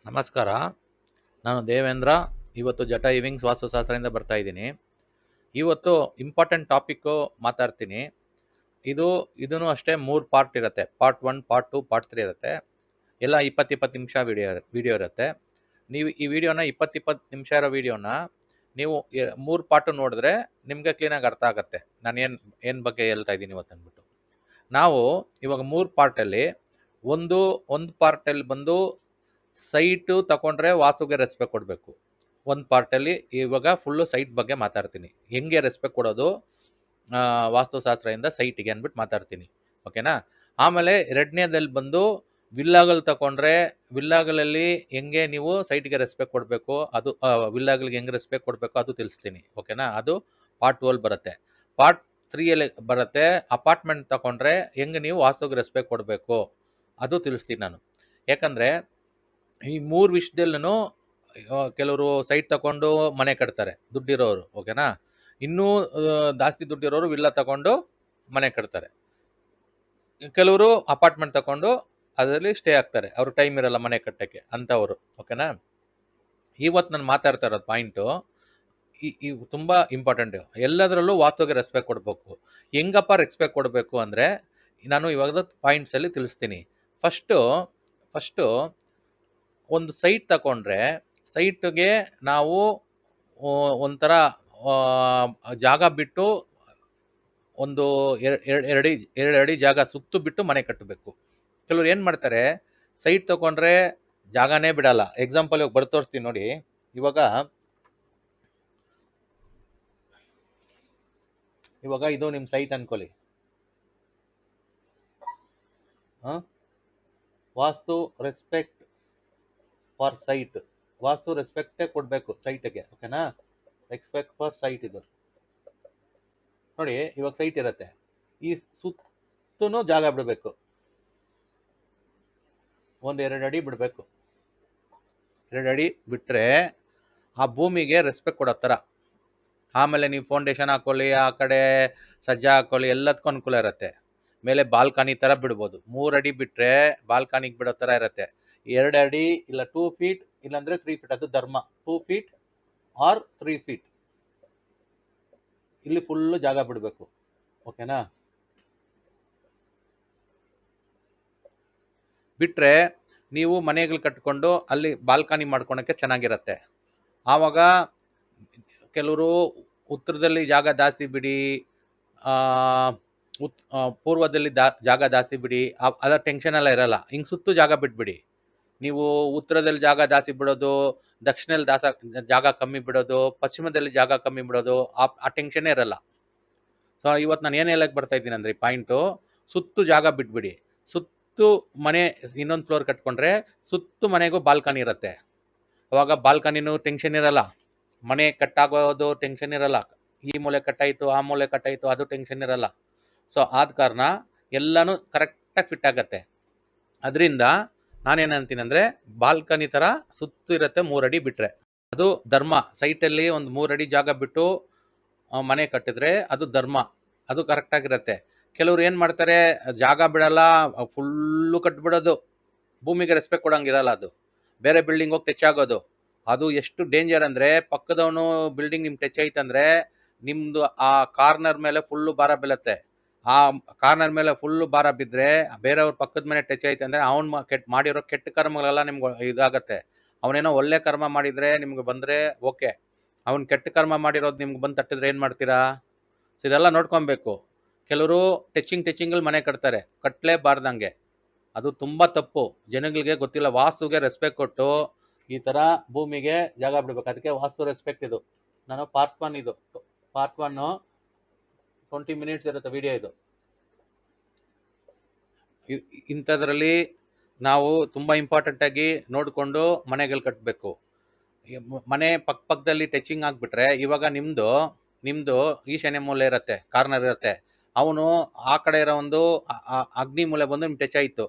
ನಮಸ್ಕಾರ. ನಾನು ದೇವೇಂದ್ರ. ಇವತ್ತು ಜಟ ಇವಿಂಗ್ಸ್ ವಾಸ್ತುಶಾಸ್ತ್ರದಿಂದ ಬರ್ತಾ ಇದ್ದೀನಿ. ಇವತ್ತು ಇಂಪಾರ್ಟೆಂಟ್ ಟಾಪಿಕ್ಕು ಮಾತಾಡ್ತೀನಿ. ಇದೂ ಅಷ್ಟೇ 3 ಪಾರ್ಟ್ ಇರುತ್ತೆ. ಪಾರ್ಟ್ 1, ಪಾರ್ಟ್ 2, ಪಾರ್ಟ್ 3 ಇರುತ್ತೆ. ಎಲ್ಲ 20 ನಿಮಿಷ ವಿಡಿಯೋ ಇರುತ್ತೆ. ನೀವು ಈ ವಿಡಿಯೋನ 20 ನಿಮಿಷ ಇರೋ ವಿಡಿಯೋನ ನೀವು 3 ಪಾರ್ಟ್ ನೋಡಿದ್ರೆ ನಿಮಗೆ ಕ್ಲೀನಾಗಿ ಅರ್ಥ ಆಗುತ್ತೆ ನಾನು ಏನು ಬಗ್ಗೆ ಹೇಳ್ತಾ ಇದ್ದೀನಿ ಇವತ್ತು ಅಂದ್ಬಿಟ್ಟು. ನಾವು ಇವಾಗ 3 ಪಾರ್ಟಲ್ಲಿ ಒಂದು ಪಾರ್ಟಲ್ಲಿ ಬಂದು ಸೈಟು ತಗೊಂಡ್ರೆ ವಾಸ್ತುಗೆ ರೆಸ್ಪೆಕ್ಟ್ ಕೊಡಬೇಕು. ಒಂದು ಪಾರ್ಟಲ್ಲಿ ಇವಾಗ ಫುಲ್ಲು ಸೈಟ್ ಬಗ್ಗೆ ಮಾತಾಡ್ತೀನಿ, ಹೆಂಗೆ ರೆಸ್ಪೆಕ್ಟ್ ಕೊಡೋದು ವಾಸ್ತುಶಾಸ್ತ್ರದಿಂದ ಸೈಟಿಗೆ ಅಂದ್ಬಿಟ್ಟು ಮಾತಾಡ್ತೀನಿ, ಓಕೆನಾ. ಆಮೇಲೆ ಎರಡನೇದಲ್ಲಿ ಬಂದು ವಿಲ್ಲಾಗಳು ತಗೊಂಡ್ರೆ ವಿಲ್ಲಾಗಳಲ್ಲಿ ಹೆಂಗೆ ನೀವು ಸೈಟ್ಗೆ ರೆಸ್ಪೆಕ್ಟ್ ಕೊಡಬೇಕು, ಅದು ವಿಲ್ಲಾಗಳಿಗೆ ಹೆಂಗೆ ರೆಸ್ಪೆಕ್ಟ್ ಕೊಡಬೇಕು ಅದು ತಿಳಿಸ್ತೀನಿ, ಓಕೆನಾ. ಅದು ಪಾರ್ಟ್ 2 ಬರುತ್ತೆ. ಪಾರ್ಟ್ 3ಯಲ್ಲಿ ಬರುತ್ತೆ ಅಪಾರ್ಟ್ಮೆಂಟ್ ತಗೊಂಡ್ರೆ ಹೆಂಗೆ ನೀವು ವಾಸ್ತುಗೆ ರೆಸ್ಪೆಕ್ಟ್ ಕೊಡಬೇಕು ಅದು ತಿಳಿಸ್ತೀನಿ ನಾನು. ಯಾಕಂದರೆ ಈ 3 ವಿಷಯದಲ್ಲೂ ಕೆಲವರು ಸೈಟ್ ತಗೊಂಡು ಮನೆ ಕಟ್ತಾರೆ ದುಡ್ಡಿರೋರು, ಓಕೆನಾ. ಇನ್ನೂ ಜಾಸ್ತಿ ದುಡ್ಡಿರೋರು ವಿಲ್ಲ ತಗೊಂಡು ಮನೆ ಕಟ್ತಾರೆ. ಕೆಲವರು ಅಪಾರ್ಟ್ಮೆಂಟ್ ತಗೊಂಡು ಅದರಲ್ಲಿ ಸ್ಟೇ ಆಗ್ತಾರೆ, ಅವ್ರ ಟೈಮ್ ಇರಲ್ಲ ಮನೆ ಕಟ್ಟಕ್ಕೆ ಅಂಥವ್ರು, ಓಕೆನಾ. ಇವತ್ತು ನಾನು ಮಾತಾಡ್ತಾ ಇರೋದು ಪಾಯಿಂಟು ಈ ತುಂಬ ಇಂಪಾರ್ಟೆಂಟ್. ಎಲ್ಲದರಲ್ಲೂ ವಾಸ್ತುಗೆ ರೆಸ್ಪೆಕ್ಟ್ ಕೊಡಬೇಕು. ಹೆಂಗಪ್ಪ ರೆಸ್ಪೆಕ್ಟ್ ಕೊಡಬೇಕು ಅಂದರೆ ನಾನು ಇವಾಗ ಪಾಯಿಂಟ್ಸಲ್ಲಿ ತಿಳಿಸ್ತೀನಿ. ಫಸ್ಟು ಒಂದು ಸೈಟ್ ತಗೊಂಡ್ರೆ ಸೈಟ್ಗೆ ನಾವು ಒಂಥರ ಜಾಗ ಬಿಟ್ಟು ಒಂದು 2 ಅಡಿ ಜಾಗ ಸುತ್ತು ಬಿಟ್ಟು ಮನೆ ಕಟ್ಟಬೇಕು. ಕೆಲವ್ರು ಏನು ಮಾಡ್ತಾರೆ, ಸೈಟ್ ತಗೊಂಡ್ರೆ ಜಾಗನೇ ಬಿಡಲ್ಲ. ಎಕ್ಸಾಂಪಲ್ ಇವಾಗ ಬರ್ತೋರ್ಸ್ತೀನಿ ನೋಡಿ. ಇವಾಗ ಇದು ನಿಮ್ಮ ಸೈಟ್ ಅನ್ಕೊಳ್ಳಿ. ವಾಸ್ತು ರೆಸ್ಪೆಕ್ಟ್ ಫಾರ್ ಸೈಟ್, ವಾಸ್ತು ರೆಸ್ಪೆಕ್ಟೇ ಕೊಡಬೇಕು ಸೈಟ್ಗೆ, ಓಕೆನಾ. ರೆಸ್ಪೆಕ್ಟ್ ಫಾರ್ ಸೈಟ್ ಇದು ನೋಡಿ. ಇವಾಗ ಸೈಟ್ ಇರುತ್ತೆ, ಈ ಸುತ್ತೂ ಜಾಗ ಬಿಡಬೇಕು, ಒಂದು 2 ಅಡಿ ಬಿಡಬೇಕು. 2 ಅಡಿ ಬಿಟ್ಟರೆ ಆ ಭೂಮಿಗೆ ರೆಸ್ಪೆಕ್ಟ್ ಕೊಡೋ ಥರ. ಆಮೇಲೆ ನೀವು ಫೌಂಡೇಶನ್ ಹಾಕೊಳ್ಳಿ, ಆ ಕಡೆ ಸಜ್ಜ ಹಾಕೊಳ್ಳಿ, ಎಲ್ಲದಕ್ಕೂ ಅನುಕೂಲ ಇರುತ್ತೆ. ಮೇಲೆ ಬಾಲ್ಕನಿ ಥರ ಬಿಡ್ಬೋದು. 3 ಅಡಿ ಬಿಟ್ಟರೆ ಬಾಲ್ಕನಿಗೆ ಬಿಡೋ ಥರ ಇರುತ್ತೆ. 2 ಅಡಿ ಇಲ್ಲ 2 ಫೀಟ್ ಇಲ್ಲಾಂದರೆ 3 ಫೀಟ್, ಅದು ಧರ್ಮ. 2 ಫೀಟ್ ಆರ್ 3 ಫೀಟ್ ಇಲ್ಲಿ ಫುಲ್ಲು ಜಾಗ ಬಿಡಬೇಕು, ಓಕೆನಾ. ಬಿಟ್ಟರೆ ನೀವು ಮನೆಗಳು ಕಟ್ಕೊಂಡು ಅಲ್ಲಿ ಬಾಲ್ಕನಿ ಮಾಡ್ಕೊಳಕ್ಕೆ ಚೆನ್ನಾಗಿರುತ್ತೆ. ಆವಾಗ ಕೆಲವರು ಉತ್ತರದಲ್ಲಿ ಜಾಗ ಜಾಸ್ತಿ ಬಿಡಿ, ಪೂರ್ವದಲ್ಲಿ ಜಾಗ ಜಾಸ್ತಿ ಬಿಡಿ, ಅದರ ಟೆನ್ಷನ್ ಎಲ್ಲ ಇರಲ್ಲ. ಹಿಂಗೆ ಸುತ್ತು ಜಾಗ ಬಿಟ್ಬಿಡಿ. ನೀವು ಉತ್ತರದಲ್ಲಿ ಜಾಗ ಜಾಸ್ತಿ ಬಿಡೋದು, ದಕ್ಷಿಣದಲ್ಲಿ ಜಾಗ ಕಮ್ಮಿ ಬಿಡೋದು, ಪಶ್ಚಿಮದಲ್ಲಿ ಜಾಗ ಕಮ್ಮಿ ಬಿಡೋದು, ಆ ಟೆನ್ಷನ್ನೇ ಇರಲ್ಲ. ಸೊ ಇವತ್ತು ನಾನು ಏನು ಹೇಳಕ್ಕೆ ಬರ್ತಾ ಇದ್ದೀನಿ ಅಂದರೆ ಪಾಯಿಂಟು, ಸುತ್ತು ಜಾಗ ಬಿಟ್ಬಿಡಿ. ಸುತ್ತು ಮನೆ ಇನ್ನೊಂದು ಫ್ಲೋರ್ ಕಟ್ಕೊಂಡ್ರೆ ಸುತ್ತು ಮನೆಗೂ ಬಾಲ್ಕನಿ ಇರುತ್ತೆ. ಅವಾಗ ಬಾಲ್ಕನಿನೂ ಟೆನ್ಷನ್ ಇರಲ್ಲ, ಮನೆ ಕಟ್ಟಾಗೋದು ಟೆನ್ಷನ್ ಇರಲ್ಲ, ಈ ಮೂಲೆ ಕಟ್ಟಾಯಿತು ಆ ಮೂಲೆ ಕಟ್ಟಾಯಿತು ಅದು ಟೆನ್ಷನ್ ಇರಲ್ಲ. ಸೊ ಆದ ಕಾರಣ ಎಲ್ಲನೂ ಕರೆಕ್ಟಾಗಿ ಫಿಟ್ ಆಗುತ್ತೆ. ಅದರಿಂದ ನಾನೇನಂತೀನಿ ಅಂದರೆ ಬಾಲ್ಕನಿ ಥರ ಸುತ್ತು ಇರುತ್ತೆ 3 ಅಡಿ ಬಿಟ್ಟರೆ, ಅದು ಧರ್ಮ. ಸೈಟಲ್ಲಿ ಒಂದು 3 ಅಡಿ ಜಾಗ ಬಿಟ್ಟು ಮನೆ ಕಟ್ಟಿದ್ರೆ ಅದು ಧರ್ಮ, ಅದು ಕರೆಕ್ಟಾಗಿರುತ್ತೆ. ಕೆಲವ್ರು ಏನು ಮಾಡ್ತಾರೆ, ಜಾಗ ಬಿಡಲ್ಲ, ಫುಲ್ಲು ಕಟ್ಬಿಡೋದು, ಭೂಮಿಗೆ ರೆಸ್ಪೆಕ್ಟ್ ಕೊಡೋಂಗಿರಲ್ಲ. ಅದು ಬೇರೆ ಬಿಲ್ಡಿಂಗ್ ಹೋಗಿ ಟಚ್ ಆಗೋದು, ಅದು ಎಷ್ಟು ಡೇಂಜರ್ ಅಂದರೆ, ಪಕ್ಕದವನು ಬಿಲ್ಡಿಂಗ್ ನಿಮ್ಗೆ ಟಚ್ ಆಯ್ತಂದರೆ ನಿಮ್ಮದು ಆ ಕಾರ್ನರ್ ಮೇಲೆ ಫುಲ್ಲು ಭಾರ ಬೀಳುತ್ತೆ. ಆ ಕಾರ್ನರ್ ಮೇಲೆ ಫುಲ್ಲು ಭಾರ ಬಿದ್ದರೆ ಬೇರೆಯವ್ರ ಪಕ್ಕದ ಮನೆ ಟಚ್ ಆಯ್ತು ಅಂದರೆ ಅವ್ನು ಮಾಡಿರೋ ಕೆಟ್ಟ ಕರ್ಮಗಳೆಲ್ಲ ನಿಮ್ಗೆ ಇದಾಗತ್ತೆ. ಅವನೇನೋ ಒಳ್ಳೆ ಕರ್ಮ ಮಾಡಿದರೆ ನಿಮ್ಗೆ ಬಂದರೆ ಓಕೆ, ಅವ್ನು ಕೆಟ್ಟ ಕರ್ಮ ಮಾಡಿರೋದು ನಿಮ್ಗೆ ಬಂದು ತಟ್ಟಿದ್ರೆ ಏನು ಮಾಡ್ತೀರಾ? ಸೊ ಇದೆಲ್ಲ ನೋಡ್ಕೊಬೇಕು. ಕೆಲವರು ಟಚಿಂಗಲ್ಲಿ ಮನೆ ಕಟ್ತಾರೆ, ಕಟ್ಟಲೇಬಾರ್ದಂಗೆ, ಅದು ತುಂಬ ತಪ್ಪು. ಜನಗಳಿಗೆ ಗೊತ್ತಿಲ್ಲ. ವಾಸ್ತುಗೆ ರೆಸ್ಪೆಕ್ಟ್ ಕೊಟ್ಟು ಈ ಥರ ಭೂಮಿಗೆ ಜಾಗ ಬಿಡಬೇಕು. ಅದಕ್ಕೆ ವಾಸ್ತು ರೆಸ್ಪೆಕ್ಟ್. ಇದು ನಾನು ಪಾರ್ಟ್ 1 20 ಮಿನಿಟ್ಸ್ ಇರುತ್ತೆ ವಿಡಿಯೋ. ಇದು ಇಂಥದ್ರಲ್ಲಿ ನಾವು ತುಂಬ ಇಂಪಾರ್ಟೆಂಟಾಗಿ ನೋಡಿಕೊಂಡು ಮನೆಗಳು ಕಟ್ಟಬೇಕು. ಮನೆ ಪಕ್ಕದಲ್ಲಿ ಟಚಿಂಗ್ ಆಗಿಬಿಟ್ರೆ, ಇವಾಗ ನಿಮ್ಮದು ಈಶಾನ್ಯ ಮೂಲೆ ಇರುತ್ತೆ, ಕಾರ್ನರ್ ಇರುತ್ತೆ, ಅವನು ಆ ಕಡೆ ಇರೋ ಒಂದು ಅಗ್ನಿ ಮೂಲೆ ಬಂದು ನಿಮ್ಗೆ ಟಚ್ ಆಯಿತು,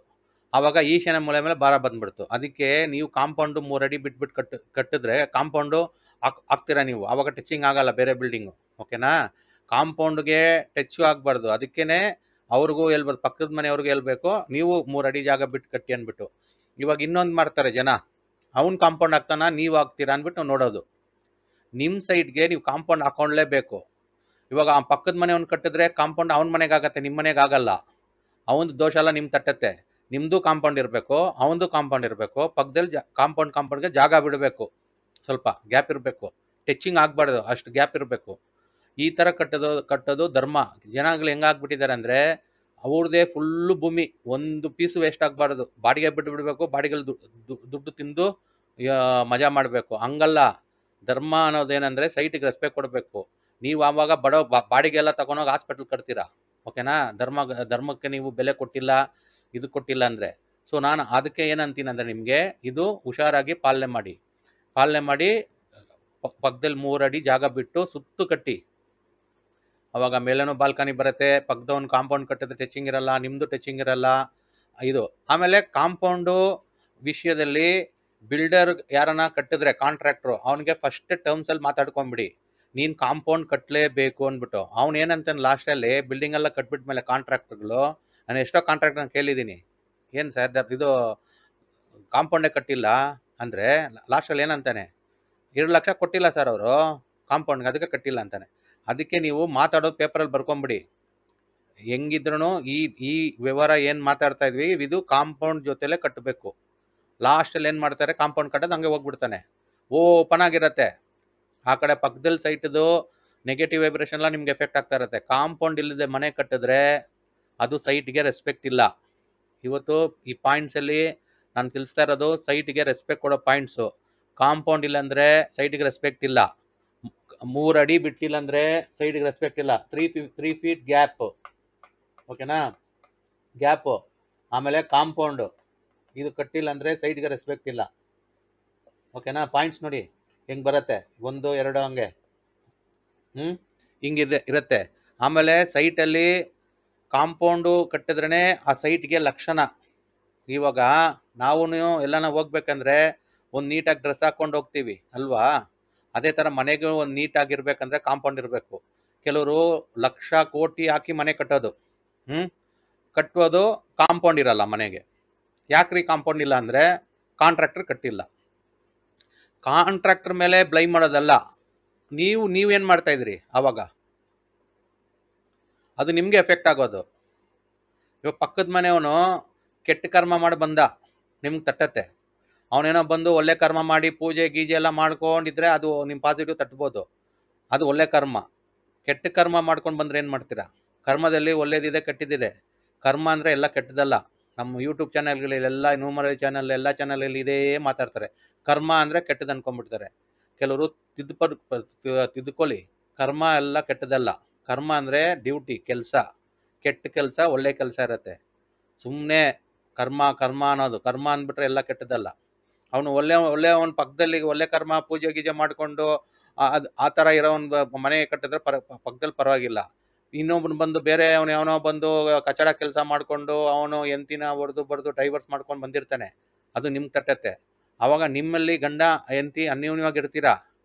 ಆವಾಗ ಈಶಾನ್ಯ ಮೂಲೆ ಮೇಲೆ ಭಾರ ಬಂದ್ಬಿಡ್ತು. ಅದಕ್ಕೆ ನೀವು ಕಾಂಪೌಂಡು 3 ಅಡಿ ಬಿಟ್ಬಿಟ್ಟು ಕಟ್ಟಿದ್ರೆ ಕಾಂಪೌಂಡು ಹಾಕ್ತೀರಾ ನೀವು, ಆವಾಗ ಟಚಿಂಗ್ ಆಗಲ್ಲ ಬೇರೆ ಬಿಲ್ಡಿಂಗು, ಓಕೆನಾ. ಕಾಂಪೌಂಡ್ಗೆ ಟಚ್ ಆಗಬಾರ್ದು. ಅದಕ್ಕೇ ಅವ್ರಿಗೂ ಹೇಳ್ಬೋದು, ಪಕ್ಕದ ಮನೆಯವ್ರಿಗೂ ಹೇಳ್ಬೇಕು, ನೀವು 3 ಅಡಿ ಜಾಗ ಬಿಟ್ಟು ಕಟ್ಟಿ ಅಂದ್ಬಿಟ್ಟು. ಇವಾಗ ಇನ್ನೊಂದು ಮಾಡ್ತಾರೆ ಜನ, ಅವ್ನು ಕಾಂಪೌಂಡ್ ಹಾಕ್ತಾನ, ನೀವು ಹಾಕ್ತೀರಾ ಅಂದ್ಬಿಟ್ಟು ನಾವು ನೋಡೋದು. ನಿಮ್ಮ ಸೈಟ್ಗೆ ನೀವು ಕಾಂಪೌಂಡ್ ಹಾಕೊಂಡ್ಲೇಬೇಕು. ಇವಾಗ ಆ ಪಕ್ಕದ ಮನೆಯವ್ನು ಕಟ್ಟಿದ್ರೆ ಕಾಂಪೌಂಡ್ ಅವ್ನ ಮನೆಗೆ ಆಗತ್ತೆ, ನಿಮ್ಮ ಮನೆಗೆ ಆಗಲ್ಲ. ಅವನದು ದೋಷ ಎಲ್ಲ ನಿಮ್ ತಟ್ಟತ್ತೆ. ನಿಮ್ದು ಕಾಂಪೌಂಡ್ ಇರಬೇಕು, ಅವನದು ಕಾಂಪೌಂಡ್ ಇರಬೇಕು. ಪಕ್ಕದಲ್ಲಿ ಕಾಂಪೌಂಡ್ಗೆ ಜಾಗ ಬಿಡಬೇಕು, ಸ್ವಲ್ಪ ಗ್ಯಾಪ್ ಇರಬೇಕು. ಟಚಿಂಗ್ ಆಗಬಾರ್ದು, ಅಷ್ಟು ಗ್ಯಾಪ್ ಇರಬೇಕು. ಈ ಥರ ಕಟ್ಟೋದು ಧರ್ಮ. ಜನಗಳು ಹೆಂಗಾಗ್ಬಿಟ್ಟಿದ್ದಾರೆ ಅಂದರೆ, ಅವ್ರದೇ ಫುಲ್ಲು ಭೂಮಿ, ಒಂದು ಪೀಸು ವೇಸ್ಟ್ ಆಗಬಾರ್ದು, ಬಾಡಿಗೆ ಬಿಡಬೇಕು, ಬಾಡಿಗೆಲ್ಲಿ ದುಡ್ಡು ತಿಂದು ಮಜಾ ಮಾಡಬೇಕು. ಹಂಗಲ್ಲ. ಧರ್ಮ ಅನ್ನೋದೇನೆಂದರೆ ಸೈಟಿಗೆ ರೆಸ್ಪೆಕ್ಟ್ ಕೊಡಬೇಕು. ನೀವು ಆವಾಗ ಬಾಡಿಗೆ ಎಲ್ಲ ತಗೊಂಡೋಗಿ ಹಾಸ್ಪಿಟ್ಲ್ ಕಟ್ತೀರಾ, ಓಕೆನಾ? ಧರ್ಮಕ್ಕೆ ನೀವು ಬೆಲೆ ಕೊಟ್ಟಿಲ್ಲ, ಇದು ಕೊಟ್ಟಿಲ್ಲ ಅಂದರೆ. ಸೊ ನಾನು ಅದಕ್ಕೆ ಏನಂತೀನಿ ಅಂದರೆ, ನಿಮಗೆ ಇದು ಹುಷಾರಾಗಿ ಪಾಲನೆ ಮಾಡಿ ಪಕ್ಕದಲ್ಲಿ 3 ಅಡಿ ಜಾಗ ಬಿಟ್ಟು ಸುತ್ತು ಕಟ್ಟಿ. ಅವಾಗ ಮೇಲೇನೂ ಬಾಲ್ಕನಿ ಬರುತ್ತೆ, ಪಕ್ಕದವನು ಕಾಂಪೌಂಡ್ ಕಟ್ಟಿದ್ರೆ ಟಚಿಂಗ್ ಇರಲ್ಲ, ನಿಮ್ಮದು ಟಚಿಂಗ್ ಇರಲ್ಲ. ಇದು ಆಮೇಲೆ ಕಾಂಪೌಂಡು ವಿಷಯದಲ್ಲಿ ಬಿಲ್ಡರ್ ಯಾರನ್ನ ಕಟ್ಟಿದ್ರೆ ಕಾಂಟ್ರಾಕ್ಟ್ರು, ಅವನಿಗೆ ಫಸ್ಟ್ ಟರ್ಮ್ಸಲ್ಲಿ ಮಾತಾಡ್ಕೊಂಬಿಡಿ, ನೀನು ಕಾಂಪೌಂಡ್ ಕಟ್ಟಲೇಬೇಕು ಅಂದ್ಬಿಟ್ಟು. ಅವ್ನು ಏನಂತಾನೆ ಲಾಸ್ಟಲ್ಲಿ ಬಿಲ್ಡಿಂಗ್ ಎಲ್ಲ ಕಟ್ಬಿಟ್ಮೇಲೆ ಕಾಂಟ್ರಾಕ್ಟರ್ಗಳು, ನಾನು ಎಷ್ಟೋ ಕಾಂಟ್ರಾಕ್ಟರ್ನ ಕೇಳಿದ್ದೀನಿ, ಏನು ಸರ್ ಇದು ಕಾಂಪೌಂಡೇ ಕಟ್ಟಿಲ್ಲ ಅಂದರೆ ಲಾಸ್ಟಲ್ಲಿ ಏನಂತಾನೆ, 2 ಲಕ್ಷ ಕೊಟ್ಟಿಲ್ಲ ಸರ್ ಅವರು ಕಾಂಪೌಂಡ್ಗೆ, ಅದಕ್ಕೆ ಕಟ್ಟಿಲ್ಲ ಅಂತಾನೆ. ಅದಕ್ಕೆ ನೀವು ಮಾತಾಡೋದು ಪೇಪರಲ್ಲಿ ಬರ್ಕೊಂಬಿಡಿ. ಹೆಂಗಿದ್ರು ಈ ವ್ಯವಹಾರ ಏನು ಮಾತಾಡ್ತಾ ಇದ್ವಿ, ಇದು ಕಾಂಪೌಂಡ್ ಜೊತೆಲೇ ಕಟ್ಟಬೇಕು. ಲಾಸ್ಟಲ್ಲಿ ಏನು ಮಾಡ್ತಾರೆ, ಕಾಂಪೌಂಡ್ ಕಟ್ಟೋದು ಹಂಗೆ ಹೋಗ್ಬಿಡ್ತಾನೆ, ಓಪನ್ ಆಗಿರತ್ತೆ. ಆ ಕಡೆ ಪಕ್ಕದಲ್ಲಿ ಸೈಟ್ದು ನೆಗೆಟಿವ್ ವೈಬ್ರೇಷನ್ ಎಲ್ಲ ನಿಮ್ಗೆ ಎಫೆಕ್ಟ್ ಆಗ್ತಾ ಇರುತ್ತೆ. ಕಾಂಪೌಂಡ್ ಇಲ್ಲದೆ ಮನೆ ಕಟ್ಟಿದ್ರೆ ಅದು ಸೈಟ್ಗೆ ರೆಸ್ಪೆಕ್ಟ್ ಇಲ್ಲ. ಇವತ್ತು ಈ ಪಾಯಿಂಟ್ಸಲ್ಲಿ ನಾನು ತಿಳಿಸ್ತಾ ಇರೋದು ಸೈಟ್ಗೆ ರೆಸ್ಪೆಕ್ಟ್ ಕೊಡೋ ಪಾಯಿಂಟ್ಸು. ಕಾಂಪೌಂಡ್ ಇಲ್ಲ ಅಂದರೆ ಸೈಟ್ಗೆ ರೆಸ್ಪೆಕ್ಟ್ ಇಲ್ಲ, 3 ಅಡಿ ಬಿಟ್ಟಿಲ್ಲ ಅಂದರೆ ಸೈಡ್ಗೆ ರೆಸ್ಪೆಕ್ಟ್ ಇಲ್ಲ, 3 ಫೀಟ್ ಗ್ಯಾಪ್, ಓಕೆನಾ? ಗ್ಯಾಪು. ಆಮೇಲೆ ಕಾಂಪೌಂಡು ಇದು ಕಟ್ಟಿಲ್ಲ ಅಂದರೆ ಸೈಡ್ಗೆ ರೆಸ್ಪೆಕ್ಟ್ ಇಲ್ಲ, ಓಕೆನಾ? ಪಾಯಿಂಟ್ಸ್ ನೋಡಿ ಹೆಂಗೆ ಬರುತ್ತೆ, 1 2 ಹಂಗೆ ಹಿಂಗಿದೆ ಇರುತ್ತೆ. ಆಮೇಲೆ ಸೈಟಲ್ಲಿ ಕಾಂಪೌಂಡು ಕಟ್ಟಿದ್ರೇ ಆ ಸೈಟ್ಗೆ ಲಕ್ಷಣ. ಇವಾಗ ನಾವು ಎಲ್ಲನ ಹೋಗ್ಬೇಕಂದ್ರೆ ಒಂದು ನೀಟಾಗಿ ಡ್ರೆಸ್ ಹಾಕ್ಕೊಂಡು ಹೋಗ್ತೀವಿ ಅಲ್ವಾ? ಅದೇ ಥರ ಮನೆಗೆ ಒಂದು ನೀಟಾಗಿರ್ಬೇಕಂದ್ರೆ ಕಾಂಪೌಂಡ್ ಇರಬೇಕು. ಕೆಲವರು ಲಕ್ಷ ಕೋಟಿ ಹಾಕಿ ಮನೆ ಕಟ್ಟೋದು, ಕಟ್ಟೋದು ಕಾಂಪೌಂಡ್ ಇರಲ್ಲ ಮನೆಗೆ. ಯಾಕ್ರಿ ಕಾಂಪೌಂಡ್ ಇಲ್ಲ ಅಂದರೆ ಕಾಂಟ್ರಾಕ್ಟರ್ ಕಟ್ಟಿಲ್ಲ. ಕಾಂಟ್ರಾಕ್ಟರ್ ಮೇಲೆ ಬ್ಲೈಮ್ ಮಾಡೋದಲ್ಲ, ನೀವೇನು ಮಾಡ್ತಾ ಇದ್ರಿ ಆವಾಗ, ಅದು ನಿಮಗೆ ಎಫೆಕ್ಟ್ ಆಗೋದು. ಇವಾಗ ಪಕ್ಕದ ಮನೆಯವನು ಕೆಟ್ಟ ಕರ್ಮ ಮಾಡಿ ಬಂದ, ನಿಮ್ಗೆ ತಟ್ಟತ್ತೆ. ಅವನೇನೋ ಬಂದು ಒಳ್ಳೆ ಕರ್ಮ ಮಾಡಿ ಪೂಜೆ ಗೀಜೆ ಎಲ್ಲ ಮಾಡ್ಕೊಂಡಿದ್ರೆ ಅದು ನಿಮ್ಮ ಪಾಸಿಟಿವ್ ತಟ್ಬೋದು, ಅದು ಒಳ್ಳೆ ಕರ್ಮ. ಕೆಟ್ಟ ಕರ್ಮ ಮಾಡ್ಕೊಂಡು ಬಂದರೆ ಏನು ಮಾಡ್ತೀರಾ? ಕರ್ಮದಲ್ಲಿ ಒಳ್ಳೇದಿದೆ ಕೆಟ್ಟದಿದೆ. ಕರ್ಮ ಅಂದರೆ ಎಲ್ಲ ಕೆಟ್ಟದಲ್ಲ. ನಮ್ಮ ಯೂಟ್ಯೂಬ್ ಚಾನಲ್ಗಳಲ್ಲೆಲ್ಲ, ನ್ಯೂಮರಲ್ ಚಾನಲ್, ಎಲ್ಲ ಚಾನಲಲ್ಲಿ ಇದೇ ಮಾತಾಡ್ತಾರೆ. ಕರ್ಮ ಅಂದರೆ ಕೆಟ್ಟದ್ದು ಅನ್ಕೊಂಡ್ಬಿಡ್ತಾರೆ. ಕೆಲವರು ತಿದ್ದುಕೊಳ್ಳಿ, ಕರ್ಮ ಎಲ್ಲ ಕೆಟ್ಟದಲ್ಲ. ಕರ್ಮ ಅಂದರೆ ಡ್ಯೂಟಿ, ಕೆಲಸ. ಕೆಟ್ಟ ಕೆಲಸ, ಒಳ್ಳೆ ಕೆಲಸ ಇರುತ್ತೆ. ಸುಮ್ಮನೆ ಕರ್ಮ ಅನ್ನೋದು, ಕರ್ಮ ಅಂದ್ಬಿಟ್ರೆ ಎಲ್ಲ ಕೆಟ್ಟದಲ್ಲ. ಅವನು ಒಳ್ಳೆ ಅವನ ಪಕ್ಕದಲ್ಲಿ ಒಳ್ಳೆ ಕರ್ಮ ಪೂಜೆ ಗೀಜೆ ಮಾಡಿಕೊಂಡು ಅದು ಆ ಥರ ಇರೋ ಒಂದು ಮನೆ ಕಟ್ಟಿದ್ರೆ ಪಕ್ಕದಲ್ಲಿ ಪರವಾಗಿಲ್ಲ. ಇನ್ನೊಬ್ಬನು ಬಂದು ಬೇರೆ ಅವನು ಯಾವನೋ ಬಂದು ಕಚಡ ಕೆಲಸ ಮಾಡಿಕೊಂಡು ಅವನು ಎಂತಿನ ಹೊಡೆದು ಡೈವರ್ಸ್ ಮಾಡ್ಕೊಂಡು ಬಂದಿರ್ತಾನೆ, ಅದು ನಿಮ್ಗೆ ತಟ್ಟತ್ತೆ. ಆವಾಗ ನಿಮ್ಮಲ್ಲಿ ಗಂಡ ಹೆಂಡತಿ ಅನ್ಯೋನ್ಯವಾಗಿರ್ತೀರಾ,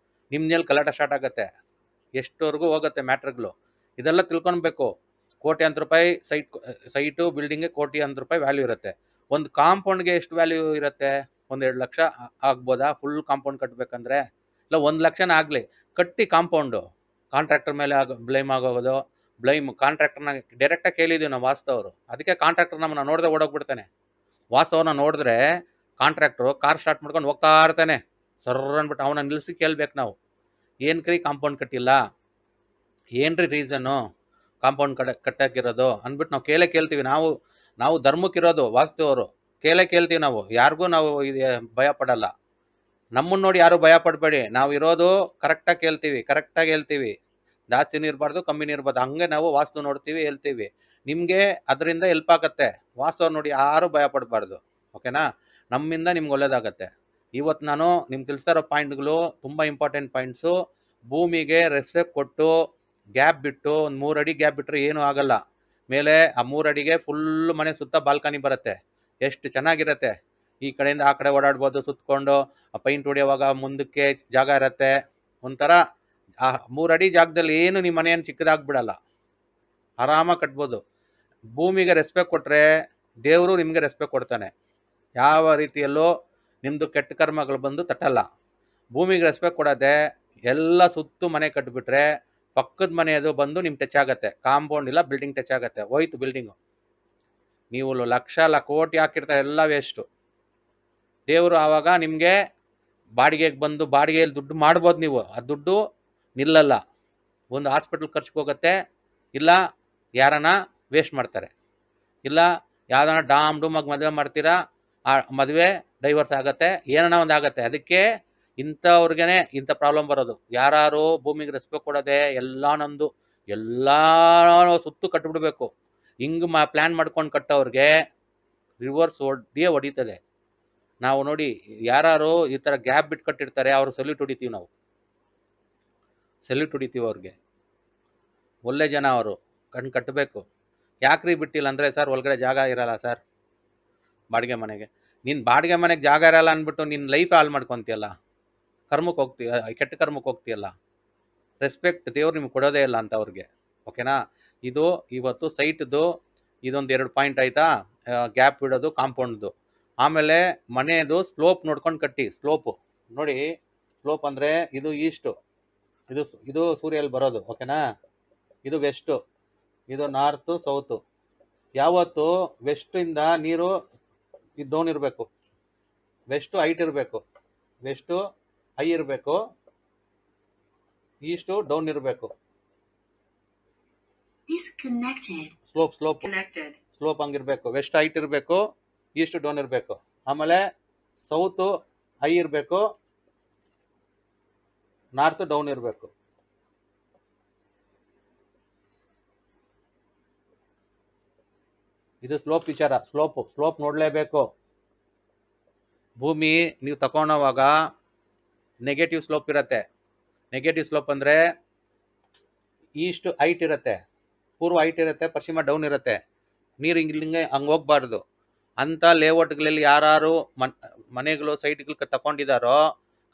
ನಿಮ್ಮಲ್ಲಿ ಗಲಾಟೆ ಸ್ಟಾರ್ಟ್ ಆಗುತ್ತೆ, ಎಷ್ಟವರೆಗೂ ಹೋಗುತ್ತೆ ಮ್ಯಾಟ್ರ್ಗಳು. ಇದೆಲ್ಲ ತಿಳ್ಕೊಳ್ಬೇಕು. ಕೋಟ್ಯಾಂತರ ರೂಪಾಯಿ ಸೈಟು ಬಿಲ್ಡಿಂಗ್ಗೆ ಕೋಟ್ಯಾಂತರ ರೂಪಾಯಿ ವ್ಯಾಲ್ಯೂ ಇರುತ್ತೆ. ಒಂದು ಕಾಂಪೌಂಡ್ಗೆ ಎಷ್ಟು ವ್ಯಾಲ್ಯೂ ಇರುತ್ತೆ? 1-2 ಲಕ್ಷ ಆಗ್ಬೋದಾ ಫುಲ್ ಕಾಂಪೌಂಡ್ ಕಟ್ಟಬೇಕಂದ್ರೆ? ಇಲ್ಲ 1 ಲಕ್ಷನ ಆಗಲಿ ಕಟ್ಟಿ ಕಾಂಪೌಂಡು. ಕಾಂಟ್ರಾಕ್ಟರ್ ಮೇಲೆ ಬ್ಲೇಮ್ ಆಗೋದು. ಕಾಂಟ್ರಾಕ್ಟರ್ನ ಡೈರೆಕ್ಟಾಗಿ ಕೇಳಿದ್ದೀವಿ ನಾವು, ವಾಸ್ತವರು. ಅದಕ್ಕೆ ಕಾಂಟ್ರಾಕ್ಟರ್ ನಮ್ಮನ್ನ ನೋಡದೆ ಓಡೋಗ್ಬಿಡ್ತಾನೆ. ವಾಸ್ತವನ ನೋಡಿದ್ರೆ ಕಾಂಟ್ರಾಕ್ಟ್ರು ಕಾರ್ ಸ್ಟಾರ್ಟ್ ಮಾಡ್ಕೊಂಡು ಹೋಗ್ತಾ ಇರ್ತಾನೆ, ಸರ್ರ ಅಂದ್ಬಿಟ್ಟು ಅವನ ನಿಲ್ಲಿಸಿ ಕೇಳ್ಬೇಕು ನಾವು, ಏನ್ಕ್ರಿ ಕಾಂಪೌಂಡ್ ಕಟ್ಟಿಲ್ಲ, ಏನ್ರಿ ರೀಸನ್ನು ಕಾಂಪೌಂಡ್ ಕಟ್ಟಾಕಿರೋದು ಅಂದ್ಬಿಟ್ಟು ನಾವು ಕೇಳ್ತೀವಿ. ನಾವು ಧರ್ಮಕ್ಕಿರೋದು ವಾಸ್ತವರು, ಕೇಳ್ತೀವಿ ನಾವು. ಯಾರಿಗೂ ನಾವು ಭಯ ಪಡಲ್ಲ. ನಮ್ಮನ್ನು ನೋಡಿ ಯಾರು ಭಯ ಪಡಬೇಡಿ. ನಾವು ಇರೋದು ಕರೆಕ್ಟಾಗಿ ಹೇಳ್ತೀವಿ. ಜಾಸ್ತಿನೂ ಇರಬಾರ್ದು, ಕಮ್ಮಿನೂ ಇರಬಾರ್ದು. ಹಂಗೆ ನಾವು ವಾಸ್ತು ನೋಡ್ತೀವಿ, ಹೇಳ್ತೀವಿ. ನಿಮಗೆ ಅದರಿಂದ ಹೆಲ್ಪ್ ಆಗುತ್ತೆ. ವಾಸ್ತವ ನೋಡಿ ಯಾರು ಭಯ ಪಡಬಾರ್ದು, ಓಕೆನಾ? ನಮ್ಮಿಂದ ನಿಮ್ಗೆ ಒಳ್ಳೇದಾಗತ್ತೆ. ಇವತ್ತು ನಾನು ನಿಮ್ಗೆ ತಿಳಿಸ್ತಾ ಇರೋ ಪಾಯಿಂಟ್ಗಳು ತುಂಬ ಇಂಪಾರ್ಟೆಂಟ್ ಪಾಯಿಂಟ್ಸು. ಭೂಮಿಗೆ ರೆಸ್ಪೆಕ್ಟ್ ಕೊಟ್ಟು ಗ್ಯಾಪ್ ಬಿಟ್ಟು, ಒಂದು 3 ಅಡಿ ಗ್ಯಾಪ್ ಬಿಟ್ಟರೆ ಏನೂ ಆಗಲ್ಲ. ಮೇಲೆ ಆ 3 ಅಡಿಗೆ ಫುಲ್ಲು ಮನೆ ಸುತ್ತ ಬಾಲ್ಕನಿ ಬರುತ್ತೆ, ಎಷ್ಟು ಚೆನ್ನಾಗಿರುತ್ತೆ. ಈ ಕಡೆಯಿಂದ ಆ ಕಡೆ ಓಡಾಡ್ಬೋದು ಸುತ್ತಕೊಂಡು. ಪೈಂಟ್ ಹೊಡಿಯೋವಾಗ ಮುಂದಕ್ಕೆ ಜಾಗ ಇರುತ್ತೆ. ಒಂಥರ ಆ 3 ಅಡಿ ಜಾಗದಲ್ಲಿ ಏನು ನಿಮ್ಮ ಮನೆಯನ್ನು ಚಿಕ್ಕದಾಗ್ಬಿಡಲ್ಲ, ಆರಾಮಾಗಿ ಕಟ್ಬೋದು. ಭೂಮಿಗೆ ರೆಸ್ಪೆಕ್ಟ್ ಕೊಟ್ಟರೆ ದೇವರು ನಿಮಗೆ ರೆಸ್ಪೆಕ್ಟ್ ಕೊಡ್ತಾನೆ. ಯಾವ ರೀತಿಯಲ್ಲೂ ನಿಮ್ಮದು ಕೆಟ್ಟ ಕರ್ಮಗಳು ಬಂದು ತಟ್ಟಲ್ಲ. ಭೂಮಿಗೆ ರೆಸ್ಪೆಕ್ಟ್ ಕೊಡದೆ ಎಲ್ಲ ಸುತ್ತು ಮನೆ ಕಟ್ಟಿಬಿಟ್ರೆ ಪಕ್ಕದ ಮನೆಯದು ಬಂದು ನಿಮ್ಗೆ ಟಚ್ ಆಗತ್ತೆ. ಕಾಂಪೌಂಡ್ ಇಲ್ಲ, ಬಿಲ್ಡಿಂಗ್ ಟಚ್ ಆಗತ್ತೆ, ಹೋಯ್ತು ಬಿಲ್ಡಿಂಗು. ನೀವು ಲಕ್ಷ ಕೋಟಿ ಹಾಕಿರ್ತಾರೆ, ಎಲ್ಲ ವೇಸ್ಟು. ದೇವರು ಆವಾಗ ನಿಮಗೆ ಬಾಡಿಗೆಗೆ ಬಂದು ಬಾಡಿಗೆಯಲ್ಲಿ ದುಡ್ಡು ಮಾಡ್ಬೋದು ನೀವು, ಆ ದುಡ್ಡು ನಿಲ್ಲಲ್ಲ. ಒಂದು ಹಾಸ್ಪಿಟಲ್ ಖರ್ಚಿಗೆ ಹೋಗುತ್ತೆ, ಇಲ್ಲ ಯಾರನ್ನ ವೇಸ್ಟ್ ಮಾಡ್ತಾರೆ, ಇಲ್ಲ ಯಾವ್ದಾನ ಡೂಮಾಗಿ ಮದುವೆ ಮಾಡ್ತೀರಾ, ಆ ಮದುವೆ ಡೈವರ್ಸ್ ಆಗತ್ತೆ, ಏನನ್ನ ಒಂದು ಆಗತ್ತೆ. ಅದಕ್ಕೆ ಇಂಥವ್ರಿಗೇನೆ ಇಂಥ ಪ್ರಾಬ್ಲಮ್ ಬರೋದು. ಯಾರು ಭೂಮಿಗೆ ರೆಸ್ಪೆಕ್ಟ್ ಕೊಡೋದೆ ಎಲ್ಲ ನಂದು ಎಲ್ಲ ಸುತ್ತು ಕಟ್ಬಿಡ್ಬೇಕು ಹಿಂಗೆ ಪ್ಲ್ಯಾನ್ ಮಾಡ್ಕೊಂಡು ಕಟ್ಟೋರಿಗೆ ರಿವರ್ಸ್ ಹೊಡಿತದೆ. ನಾವು ನೋಡಿ ಯಾರು ಈ ಥರ ಗ್ಯಾಪ್ ಬಿಟ್ಟು ಕಟ್ಟಿರ್ತಾರೆ ಅವ್ರು ಸಲ್ಯೂಟ್ ಹೊಡಿತೀವಿ, ನಾವು ಸಲ್ಯೂಟ್ ಹೊಡಿತೀವಿ ಅವ್ರಿಗೆ. ಒಳ್ಳೆ ಜನ ಅವರು, ಕಣ್ಣು ಕಟ್ಟಬೇಕು. ಯಾಕ್ರಿ ಬಿಟ್ಟಿಲ್ಲ ಅಂದರೆ, ಸರ್ ಒಳಗಡೆ ಜಾಗ ಇರಲ್ಲ ಸರ್ ಬಾಡಿಗೆ ಮನೆಗೆ. ನೀನು ಬಾಡಿಗೆ ಮನೆಗೆ ಜಾಗ ಇರಲ್ಲ ಅಂದ್ಬಿಟ್ಟು ನಿನ್ನ ಲೈಫ್ ಹಾಳು ಮಾಡ್ಕೊತೀಯಲ್ಲ, ಕರ್ಮಕ್ಕೆ ಹೋಗ್ತೀಯ, ಕೆಟ್ಟ ಕರ್ಮಕ್ಕೆ ಹೋಗ್ತೀಯಲ್ಲ. ರೆಸ್ಪೆಕ್ಟ್ ದೇವ್ರು ನಿಮ್ಗೆ ಕೊಡೋದೇ ಇಲ್ಲ ಅಂತ ಅವ್ರಿಗೆ. ಓಕೆನಾ? ಇದು ಇವತ್ತು ಸೈಟ್ದು ಇದೊಂದು 2 ಪಾಯಿಂಟ್ ಆಯಿತಾ, ಗ್ಯಾಪ್ ಬಿಡೋದು, ಕಾಂಪೌಂಡ್ದು. ಆಮೇಲೆ ಮನೆಯದು ಸ್ಲೋಪ್ ನೋಡ್ಕೊಂಡು ಕಟ್ಟಿ. ಸ್ಲೋಪು ನೋಡಿ, ಸ್ಲೋಪ್ ಅಂದರೆ ಇದು ಈಸ್ಟು, ಇದು ಸೂರ್ಯಲ್ಲಿ ಬರೋದು. ಓಕೆನಾ? ಇದು ವೆಸ್ಟು, ಇದು ನಾರ್ತು, ಸೌತು. ಯಾವತ್ತು ವೆಸ್ಟಿಂದ ನೀರು ಇದು ಡೌನ್ ಇರಬೇಕು, ವೆಸ್ಟು ಹೈಟ್ ಇರಬೇಕು, ವೆಸ್ಟು ಹೈ ಇರಬೇಕು, ಈಸ್ಟು ಡೌನ್ ಇರಬೇಕು. ಸ್ಲೋಪ್ ಸ್ಲೋಪ್ ಸ್ಲೋಪ್ ಹಂಗಿರ್ಬೇಕು. ವೆಸ್ಟ್ ಹೈಟ್ ಇರಬೇಕು, ಈಸ್ಟ್ ಡೌನ್ ಇರಬೇಕು. ಆಮೇಲೆ ಸೌತು ಹೈ ಇರಬೇಕು, ನಾರ್ತ್ ಡೌನ್ ಇರಬೇಕು. ಇದು ಸ್ಲೋಪ್ ವಿಚಾರ. ಸ್ಲೋಪ್ ನೋಡಲೇಬೇಕು. ಭೂಮಿ ನೀವು ತಗೊಳೋವಾಗ ನೆಗೆಟಿವ್ ಸ್ಲೋಪ್ ಇರುತ್ತೆ. ನೆಗೆಟಿವ್ ಸ್ಲೋಪ್ ಅಂದರೆ ಈಸ್ಟ್ ಹೈಟ್ ಇರುತ್ತೆ, ಪೂರ್ವ ಹೈಟ್ ಇರುತ್ತೆ, ಪಶ್ಚಿಮ ಡೌನ್ ಇರುತ್ತೆ. ನೀರು ಹಿಂಗೆ ಹಂಗೆ ಹೋಗ್ಬಾರ್ದು ಅಂತ ಲೇಔಟ್ಗಳಲ್ಲಿ ಯಾರು ಮನೆಗಳು ಸೈಟ್ಗಳು ತಗೊಂಡಿದ್ದಾರೋ,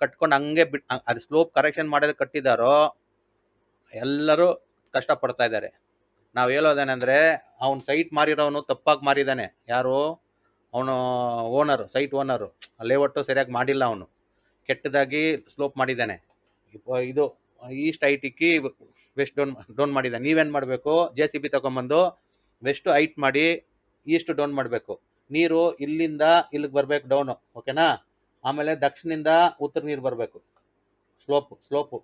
ಕಟ್ಕೊಂಡು ಹಂಗೆ ಅದು ಸ್ಲೋಪ್ ಕರೆಕ್ಷನ್ ಮಾಡೋದಕ್ಕೆ ಕಟ್ಟಿದ್ದಾರೋ ಎಲ್ಲರೂ ಕಷ್ಟಪಡ್ತಾ ಇದ್ದಾರೆ. ನಾವು ಹೇಳೋದೇನೆಂದರೆ, ಅವ್ನು ಸೈಟ್ ಮಾರಿರೋನು ತಪ್ಪಾಗಿ ಮಾರಿದ್ದಾನೆ. ಯಾರು? ಅವನು ಓನರು, ಸೈಟ್ ಓನರು. ಲೇಔಟು ಸರಿಯಾಗಿ ಮಾಡಿಲ್ಲ, ಅವನು ಕೆಟ್ಟದಾಗಿ ಸ್ಲೋಪ್ ಮಾಡಿದ್ದಾನೆ. ಇದು ಈಸ್ಟ್ ಹೈಟಿಕ್ಕಿ ವೆಸ್ಟ್ ಡೌನ್ ಮಾಡಿದ್ದಾನೆ. ನೀವೇನು ಮಾಡಬೇಕು? JCB ತಗೊಂಬಂದು ವೆಸ್ಟ್ ಹೈಟ್ ಮಾಡಿ ಈಸ್ಟ್ ಡೌನ್ ಮಾಡಬೇಕು. ನೀರು ಇಲ್ಲಿಂದ ಇಲ್ಲಿಗೆ ಬರಬೇಕು, ಡೌನು. ಓಕೆನಾ? ಆಮೇಲೆ ದಕ್ಷಿಣದಿಂದ ಉತ್ತರ ನೀರು ಬರಬೇಕು. ಸ್ಲೋಪು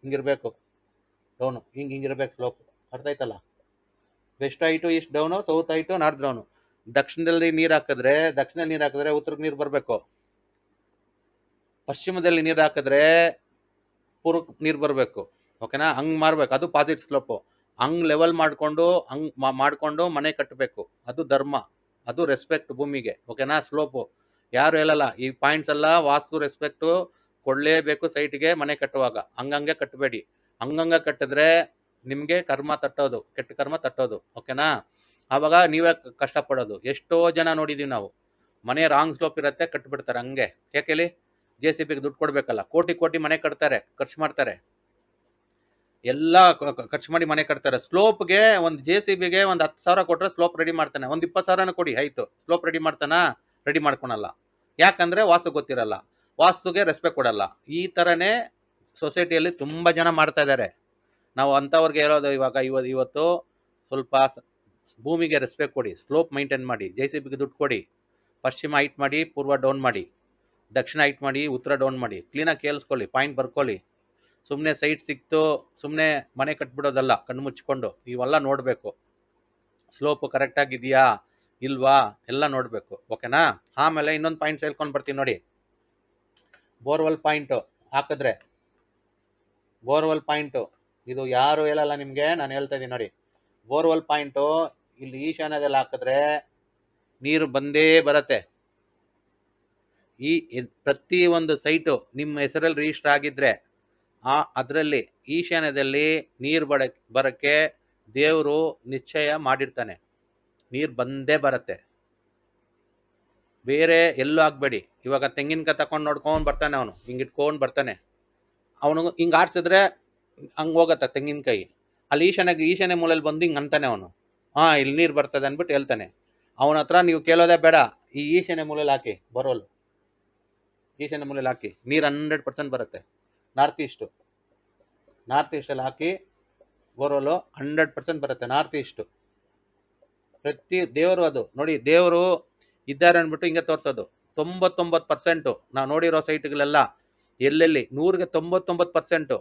ಹಿಂಗಿರಬೇಕು, ಡೌನು ಹಿಂಗಿರ್ಬೇಕು ಸ್ಲೋಪ್. ಅರ್ಥ ಆಯ್ತಲ್ಲ? West height east down, south height north down. ದಕ್ಷಿಣದಲ್ಲಿ ನೀರು ಹಾಕಿದ್ರೆ ಉತ್ತರಕ್ಕೆ ನೀರು ಬರಬೇಕು. ಪಶ್ಚಿಮದಲ್ಲಿ ನೀರು ಹಾಕಿದ್ರೆ ಪೂರ್ವಕ್ಕೆ ನೀರು ಬರಬೇಕು. ಓಕೆನಾ? ಹಂಗೆ ಮಾರ್ಬೇಕು. ಅದು ಪಾಸಿಟಿವ್ ಸ್ಲೋಪು. ಹಂಗೆ ಲೆವೆಲ್ ಮಾಡಿಕೊಂಡು ಮನೆ ಕಟ್ಟಬೇಕು. ಅದು ಧರ್ಮ, ಅದು ರೆಸ್ಪೆಕ್ಟ್ ಭೂಮಿಗೆ. ಓಕೆನಾ? ಸ್ಲೋಪು ಯಾರು ಹೇಳಲ್ಲ. ಈ ಪಾಯಿಂಟ್ಸ್ ಎಲ್ಲ ವಾಸ್ತು ರೆಸ್ಪೆಕ್ಟು ಕೊಡಲೇಬೇಕು ಸೈಟ್ಗೆ ಮನೆ ಕಟ್ಟುವಾಗ. ಹಂಗಂಗೆ ಕಟ್ಟಬೇಡಿ. ಹಂಗಂಗೆ ಕಟ್ಟಿದ್ರೆ ನಿಮಗೆ ಕರ್ಮ ತಟ್ಟೋದು, ಕೆಟ್ಟ ಕರ್ಮ ತಟ್ಟೋದು. ಓಕೆನಾ? ಆವಾಗ ನೀವೇ ಕಷ್ಟಪಡೋದು. ಎಷ್ಟೋ ಜನ ನೋಡಿದ್ದೀವಿ ನಾವು, ಮನೆ ರಾಂಗ್ ಸ್ಲೋಪ್ ಇರುತ್ತೆ, ಕಟ್ಬಿಡ್ತಾರೆ ಹಂಗೆ. ಯಾಕೆಳಿ? JCBಗೆ ದುಡ್ಡು ಕೊಡಬೇಕಲ್ಲ. ಕೋಟಿ ಮನೆ ಕಟ್ತಾರೆ, ಖರ್ಚು ಮಾಡ್ತಾರೆ, ಎಲ್ಲ ಖರ್ಚು ಮಾಡಿ ಮನೆ ಕಟ್ತಾರೆ. ಸ್ಲೋಪ್ಗೆ ಒಂದು JCBಗೆ ಒಂದು 10,000 ಕೊಟ್ಟರೆ ಸ್ಲೋಪ್ ರೆಡಿ ಮಾಡ್ತಾನೆ. ಒಂದು 20,000 ಕೊಡಿ, ಆಯಿತು. ಸ್ಲೋಪ್ ರೆಡಿ ಮಾಡ್ತಾನಾ? ರೆಡಿ ಮಾಡ್ಕೊಳಲ್ಲ. ಯಾಕಂದರೆ ವಾಸ್ತು ಗೊತ್ತಿರಲ್ಲ, ವಾಸ್ತುಗೆ ರೆಸ್ಪೆಕ್ಟ್ ಕೊಡಲ್ಲ. ಈ ಥರನೇ ಸೊಸೈಟಿಯಲ್ಲಿ ತುಂಬ ಜನ ಮಾಡ್ತಾ ಇದ್ದಾರೆ. ನಾವು ಅಂಥವ್ರಿಗೆ ಹೇಳೋದು ಇವತ್ತು ಸ್ವಲ್ಪ ಭೂಮಿಗೆ ರೆಸ್ಪೆಕ್ಟ್ ಕೊಡಿ, ಸ್ಲೋಪ್ ಮೈಂಟೈನ್ ಮಾಡಿ, JCBಗೆ ದುಡ್ಡು ಕೊಡಿ. ಪಶ್ಚಿಮ ಹೈಟ್ ಮಾಡಿ, ಪೂರ್ವ ಡೌನ್ ಮಾಡಿ, ದಕ್ಷಿಣ ಹೈಟ್ ಮಾಡಿ, ಉತ್ತರ ಡೌನ್ ಮಾಡಿ. ಕ್ಲೀನಾಗಿ ಕೇಳಿಸ್ಕೊಳ್ಳಿ, ಪಾಯಿಂಟ್ ಬರ್ಕೊಳ್ಳಿ. ಸುಮ್ಮನೆ ಸೈಟ್ ಸಿಕ್ತು ಸುಮ್ಮನೆ ಮನೆ ಕಟ್ಬಿಡೋದಲ್ಲ ಕಣ್ಣು ಮುಚ್ಕೊಂಡು. ಇವೆಲ್ಲ ನೋಡಬೇಕು. ಸ್ಲೋಪು ಕರೆಕ್ಟಾಗಿದೆಯಾ ಇಲ್ವಾ ಎಲ್ಲ ನೋಡಬೇಕು. ಓಕೆನಾ? ಆಮೇಲೆ ಇನ್ನೊಂದು ಪಾಯಿಂಟ್ ಹೇಳ್ಕೊಂಡು ಬರ್ತೀನಿ ನೋಡಿ. ಬೋರ್ವೆಲ್ ಪಾಯಿಂಟು ಹಾಕಿದ್ರೆ, ಬೋರ್ವೆಲ್ ಪಾಯಿಂಟು ಇದು ಯಾರು ಹೇಳಲ್ಲ ನಿಮಗೆ, ನಾನು ಹೇಳ್ತಾ ಇದ್ದೀನಿ ನೋಡಿ. ಬೋರ್ವೆಲ್ ಪಾಯಿಂಟು ಇಲ್ಲಿ ಈಶಾನ್ಯದಲ್ಲಿ ಹಾಕಿದ್ರೆ ನೀರು ಬಂದೇ ಬರುತ್ತೆ. ಈ ಪ್ರತಿ ಒಂದು ಸೈಟು ನಿಮ್ಮ ಹೆಸರಲ್ಲಿ ರಿಜಿಸ್ಟರ್ ಆಗಿದ್ರೆ ಅದರಲ್ಲಿ ಈಶಾನ್ಯದಲ್ಲಿ ನೀರು ಬರೋಕ್ಕೆ ದೇವರು ನಿಶ್ಚಯ ಮಾಡಿರ್ತಾನೆ. ನೀರು ಬಂದೇ ಬರುತ್ತೆ, ಬೇರೆ ಎಲ್ಲೂ ಆಗಬೇಡಿ. ಇವಾಗ ತೆಂಗಿನಕಾಯಿ ತಗೊಂಡು ನೋಡ್ಕೊಂಡು ಬರ್ತಾನೆ, ಅವನು ಹಿಂಗೆ ಇಟ್ಕೊಂಡು ಬರ್ತಾನೆ. ಅವನು ಹಿಂಗೆ ಆಡ್ಸಿದ್ರೆ ಹಂಗೆ ಹೋಗತ್ತೆ ತೆಂಗಿನಕಾಯಿ. ಅಲ್ಲಿ ಈಶಾನ್ಯ ಮೂಲೆಯಲ್ಲಿ ಬಂದು ಹಿಂಗೆ ಅಂತಾನೆ ಅವನು, ಇಲ್ಲಿ ನೀರು ಬರ್ತದೆ ಅಂದ್ಬಿಟ್ಟು ಹೇಳ್ತಾನೆ. ಅವನ ಹತ್ರ ನೀವು ಕೇಳೋದೇ ಬೇಡ, ಈ ಈಶಾನ್ಯ ಮೂಲೆಯಲ್ಲಿ ಹಾಕಿ ಬರೋಲ್ಲ. ಈಶಾನ್ಯ ಮೂಲೆಯಲ್ಲಿ ಹಾಕಿ, ನೀರು 100% ಬರುತ್ತೆ. ನಾರ್ತ್ ಈಸ್ಟು ಅಲ್ಲಿ ಹಾಕಿ ಬೋರೋಲು 100% ಬರುತ್ತೆ. ನಾರ್ತ್ ಈಸ್ಟು ಪ್ರತಿ ದೇವರು ಅದು ನೋಡಿ, ದೇವರು ಇದ್ದಾರೆ ಅಂದ್ಬಿಟ್ಟು ಹಿಂಗೆ ತೋರಿಸೋದು. 99% ನಾವು ನೋಡಿರೋ ಸೈಟ್ಗಳೆಲ್ಲ ಎಲ್ಲೆಲ್ಲಿ 100ಗೆ 99%,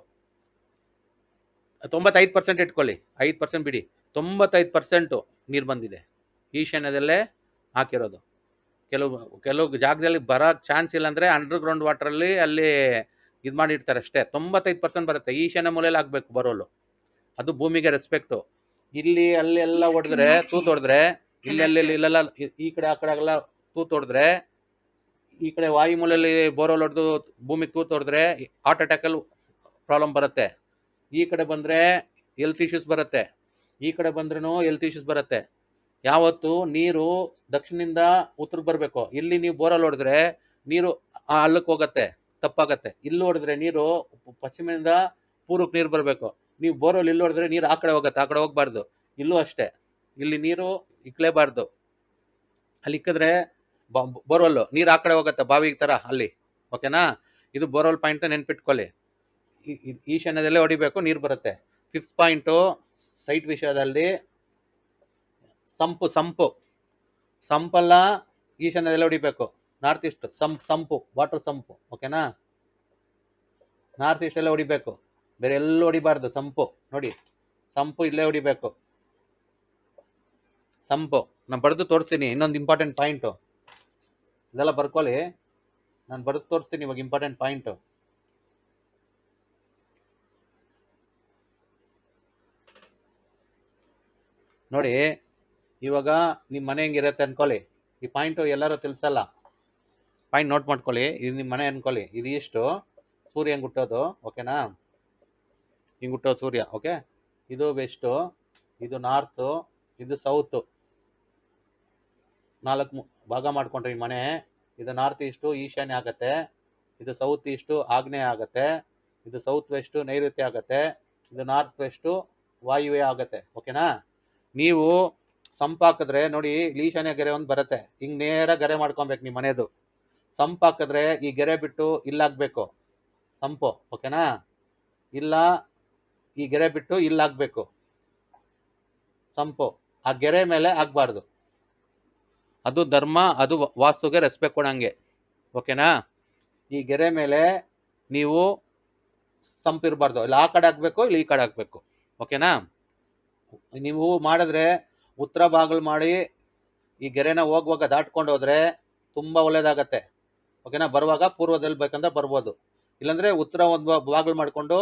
95% ಇಟ್ಕೊಳ್ಳಿ, 5% ಬಿಡಿ, 95% ನೀರು ಬಂದಿದೆ ಈಶಾನ್ಯದಲ್ಲೇ ಹಾಕಿರೋದು. ಕೆಲವು ಜಾಗದಲ್ಲಿ ಬರೋ ಚಾನ್ಸ್ ಇಲ್ಲ ಅಂದ್ರೆ ಅಂಡರ್ ಗ್ರೌಂಡ್ ವಾಟರ್ ಅಲ್ಲಿ ಇದು ಮಾಡಿರ್ತಾರೆ ಅಷ್ಟೇ. 95% ಬರುತ್ತೆ. ಈಶಾನ್ಯ ಮೂಲೆಯಲ್ಲಿ ಹಾಕ್ಬೇಕು ಬರೋಲು. ಅದು ಭೂಮಿಗೆ ರೆಸ್ಪೆಕ್ಟು. ಇಲ್ಲಿ ಅಲ್ಲಿ ಎಲ್ಲ ಹೊಡೆದ್ರೆ ತೂತ್ ಹೊಡೆದ್ರೆ, ಇಲ್ಲೆಲ್ಲ ಈ ಕಡೆ ಆ ಕಡೆ ಎಲ್ಲ ತೂತ್ ಹೊಡೆದ್ರೆ, ಈ ಕಡೆ ವಾಯು ಮೂಲೆಯಲ್ಲಿ ಬೋರೋಲ್ ಹೊಡೆದು ಭೂಮಿಗೆ ತೂತ್ ಹೊಡೆದ್ರೆ ಹಾರ್ಟ್ ಅಟ್ಯಾಕ್ ಅಲ್ಲಿ ಪ್ರಾಬ್ಲಮ್ ಬರುತ್ತೆ. ಈ ಕಡೆ ಬಂದ್ರೆ ಹೆಲ್ತ್ ಇಶ್ಯೂಸ್ ಬರುತ್ತೆ, ಈ ಕಡೆ ಬಂದ್ರೂ ಹೆಲ್ತ್ ಇಶ್ಯೂಸ್ ಬರುತ್ತೆ. ಯಾವತ್ತು ನೀರು ದಕ್ಷಿಣದಿಂದ ಉತ್ತರಕ್ಕೆ ಬರಬೇಕು. ಇಲ್ಲಿ ನೀವು ಬೋರಲ್ಲಿ ಹೊಡೆದ್ರೆ ನೀರು ಅಲ್ಲಕ್ಕೆ ಹೋಗತ್ತೆ, ತಪ್ಪಾಗತ್ತೆ. ಇಲ್ಲಿ ಹೊಡೆದ್ರೆ ನೀರು ಪಶ್ಚಿಮದಿಂದ ಪೂರ್ವಕ್ಕೆ ನೀರು ಬರಬೇಕು. ನೀವು ಬೋರಲ್ಲಿ ಇಲ್ಲಿ ಹೊಡೆದ್ರೆ ನೀರು ಆ ಕಡೆ ಹೋಗತ್ತೆ, ಆ ಕಡೆ ಹೋಗ್ಬಾರ್ದು. ಇಲ್ಲೂ ಅಷ್ಟೇ, ಇಲ್ಲಿ ನೀರು ಇಕ್ಲೇಬಾರ್ದು. ಅಲ್ಲಿ ಇಕ್ಕಿದ್ರೆ ಬೋರ್ವೆಲ್ ನೀರು ಆ ಕಡೆ ಹೋಗತ್ತೆ, ಬಾವಿ ತರ ಅಲ್ಲಿ. ಓಕೆನಾ? ಇದು ಬೋರ್ವೆಲ್ ಪಾಯಿಂಟ್ ನೆನ್ಪಿಟ್ಕೊಳ್ಳಿ. ಈಶಾನ್ಯದಲ್ಲೇ ಹೊಡಿಬೇಕು, ನೀರು ಬರುತ್ತೆ. 5th ಪಾಯಿಂಟು ಸೈಟ್ ವಿಷಯದಲ್ಲಿ ಸಂಪಲ್ಲ ಈಶಾನ್ಯದಲ್ಲೇ ಹೊಡಿಬೇಕು. ನಾರ್ತ್ ಈಸ್ಟ್ ಸಂಪು ವಾಟರ್ ಸಂಪು. ಓಕೆನಾ? ನಾರ್ತ್ ಈಸ್ಟ್ ಅಲ್ಲೇ ಹೊಡಿಬೇಕು, ಬೇರೆ ಎಲ್ಲೂ ಹೊಡಿಬಾರ್ದು. ಸಂಪು ನೋಡಿ, ಸಂಪು ಇಲ್ಲೇ ಹೊಡಿಬೇಕು. ಸಂಪು ನಾನು ಬರೆದು ತೋರಿಸ್ತೀನಿ. ಇನ್ನೊಂದು ಇಂಪಾರ್ಟೆಂಟ್ ಪಾಯಿಂಟು ಇದೆಲ್ಲ ಬರ್ಕೊಳ್ಳಿ, ನಾನು ಬರೆದು ತೋರಿಸ್ತೀನಿ ಇವಾಗ ಇಂಪಾರ್ಟೆಂಟ್ ಪಾಯಿಂಟು. ನೋಡಿ, ಇವಾಗ ನಿಮ್ಮ ಮನೆ ಹೆಂಗಿರುತ್ತೆ ಅನ್ಕೊಳ್ಳಿ. ಈ ಪಾಯಿಂಟು ಎಲ್ಲರೂ ತಿಳಿಸಲ್ಲ, ಪಾಯಿಂಟ್ ನೋಟ್ ಮಾಡ್ಕೊಳ್ಳಿ. ಇದು ನಿಮ್ಮ ಮನೆ ಅನ್ಕೊಳ್ಳಿ. ಇದು ಇಷ್ಟು ಸೂರ್ಯ ಹೆಂಗ್ ಹುಟ್ಟೋದು. ಓಕೆನಾ? ಹಿಂಗ್ ಹುಟ್ಟೋದು ಸೂರ್ಯ. ಓಕೆ, ಇದು ವೆಸ್ಟು, ಇದು ನಾರ್ತು, ಇದು ಸೌತು. 4 ಭಾಗ ಮಾಡ್ಕೊಂಡ್ರೆ ಈ ಮನೆ. ಇದು ನಾರ್ತ್ ಈಸ್ಟು ಈಶಾನ್ಯ ಆಗತ್ತೆ, ಇದು ಸೌತ್ ಈಸ್ಟು ಆಗ್ನೇಯ ಆಗತ್ತೆ, ಇದು ಸೌತ್ ವೆಸ್ಟು ನೈಋತ್ಯ ಆಗತ್ತೆ, ಇದು ನಾರ್ತ್ ವೆಸ್ಟು ವಾಯುವ್ಯ ಆಗತ್ತೆ. ಓಕೆನಾ? ನೀವು ಸಂಪಾಕಿದ್ರೆ ನೋಡಿ, ಈಶಾನ್ಯ ಗೆರೆ ಒಂದು ಬರುತ್ತೆ, ಹಿಂಗ್ ನೇರ ಗೆರೆ ಮಾಡ್ಕೊಬೇಕು ನಿಮ್ಮ ಮನೆದು. ಸಂಪಾಕಿದ್ರೆ ಈ ಗೆರೆ ಬಿಟ್ಟು ಇಲ್ಲಾಗ್ಬೇಕು ಸಂಪು. ಓಕೆನಾ? ಇಲ್ಲ, ಈ ಗೆರೆ ಬಿಟ್ಟು ಇಲ್ಲಾಗ್ಬೇಕು ಸಂಪು. ಆ ಗೆರೆ ಮೇಲೆ ಆಗ್ಬಾರ್ದು. ಅದು ಧರ್ಮ, ಅದು ವಾಸ್ತುಗೆ ರೆಸ್ಪೆಕ್ಟ್ ಕೊಡಂಗೆ. ಓಕೆನಾ? ಈ ಗೆರೆ ಮೇಲೆ ನೀವು ಸಂಪು ಇರಬಾರ್ದು. ಇಲ್ಲ ಆ ಕಡೆ ಹಾಕ್ಬೇಕು, ಇಲ್ಲ ಈ ಕಡೆ ಹಾಕ್ಬೇಕು. ಓಕೆನಾ? ನೀವು ಮಾಡಿದ್ರೆ ಉತ್ತರ ಬಾಗಿಲು ಮಾಡಿ ಈ ಗೆರೆನ ಹೋಗುವಾಗ ದಾಟ್ಕೊಂಡು ಹೋದ್ರೆ ತುಂಬಾ ಒಳ್ಳೇದಾಗತ್ತೆ. ಓಕೆನಾ? ಬರುವಾಗ ಪೂರ್ವದಲ್ಲಿ ಬೇಕಂದ್ರೆ ಬರ್ಬೋದು, ಇಲ್ಲಾಂದ್ರೆ ಉತ್ತರ ಒಂದು ಬಾಗಿಲು ಮಾಡ್ಕೊಂಡು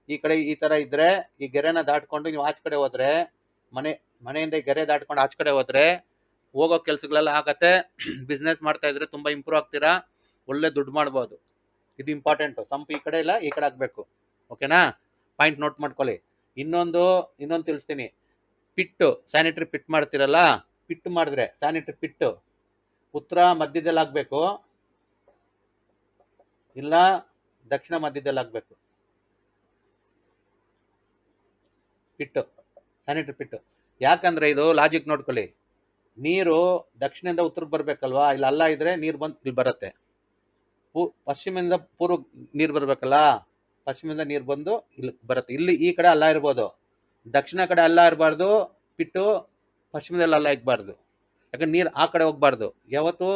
ಈ ಕಡೆ ಈ ತರ ಇದ್ರೆ ಈ ಗೆರೆನ ದಾಟ್ಕೊಂಡು ನೀವು ಆಚೆ ಕಡೆ ಹೋದ್ರೆ, ಮನೆಯಿಂದ ಈ ಗೆರೆ ದಾಟ್ಕೊಂಡು ಆಚೆ ಕಡೆ ಹೋದ್ರೆ ಹೋಗೋ ಕೆಲ್ಸಗಳೆಲ್ಲ ಆಗತ್ತೆ. ಬಿಸ್ನೆಸ್ ಮಾಡ್ತಾ ಇದ್ರೆ ತುಂಬಾ ಇಂಪ್ರೂವ್ ಆಗ್ತೀರಾ, ಒಳ್ಳೆ ದುಡ್ಡು ಮಾಡ್ಬೋದು. ಇದು ಇಂಪಾರ್ಟೆಂಟ್. ಸಂಪು ಈ ಕಡೆ ಇಲ್ಲ, ಈ ಕಡೆ ಹಾಕ್ಬೇಕು. ಓಕೆನಾ? ಪಾಯಿಂಟ್ ನೋಟ್ ಮಾಡ್ಕೊಳ್ಳಿ. ಇನ್ನೊಂದು ತಿಳಿಸ್ತೀನಿ. ಪಿಟ್ಟು, ಸ್ಯಾನಿಟರಿ ಪಿಟ್ ಮಾಡ್ತಿರಲ್ಲ, ಪಿಟ್ಟು ಮಾಡಿದ್ರೆ ಸ್ಯಾನಿಟರಿ ಪಿಟ್ಟು ಉತ್ತರ ಮಧ್ಯದಲ್ಲಿ ಆಗ್ಬೇಕು, ಇಲ್ಲ ದಕ್ಷಿಣ ಮಧ್ಯದಲ್ಲಿ ಆಗ್ಬೇಕು. ಪಿಟ್ಟು, ಸ್ಯಾನಿಟರಿ ಪಿಟ್ಟು. ಯಾಕಂದ್ರೆ ಇದು ಲಾಜಿಕ್ ನೋಡ್ಕೊಳ್ಳಿ. ನೀರು ದಕ್ಷಿಣದಿಂದ ಉತ್ತರಕ್ಕೆ ಬರ್ಬೇಕಲ್ವಾ, ಇಲ್ಲ ಅಲ್ಲ ಇದ್ರೆ ನೀರು ಬಂದು ಇಲ್ಲಿ ಬರುತ್ತೆ. ಪಶ್ಚಿಮದಿಂದ ಪೂರ್ವ ನೀರು ಬರ್ಬೇಕಲ್ಲ, ಪಶ್ಚಿಮದಿಂದ ನೀರು ಬಂದು ಇಲ್ಲಿ ಬರುತ್ತೆ. ಇಲ್ಲಿ ಈ ಕಡೆ ಅಲ್ಲ ಇರ್ಬೋದು, ದಕ್ಷಿಣ ಕಡೆ ಅಲ್ಲ ಇರಬಾರ್ದು. ಪಿಟ್ಟು ಪಶ್ಚಿಮದಲ್ಲಿ ಅಲ್ಲ ಇಕ್ಬಾರ್ದು, ಯಾಕಂದ್ರೆ ನೀರು ಆ ಕಡೆ ಹೋಗ್ಬಾರ್ದು. ಯಾವತ್ತು